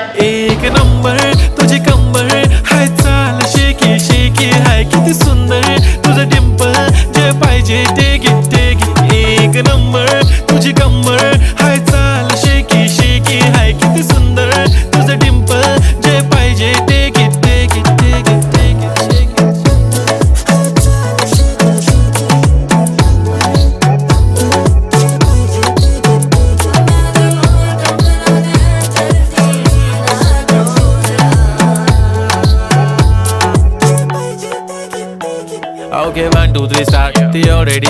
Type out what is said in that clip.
एक नंबर तुझी कंबर हाय, चाल शेकी शेकी हाय, किती सुंदर तुझं डिंपल, जे पाहिजे ते घे ते घे. एक नंबर तुझी कंबर हाय, चाल शेकी शेकी हाय, किती सुंदर तुझं डिंपल, जे पाहिजे ते घे ते घे ते घे ते घे ते घे. Okay, 1, 2, 3, start. They already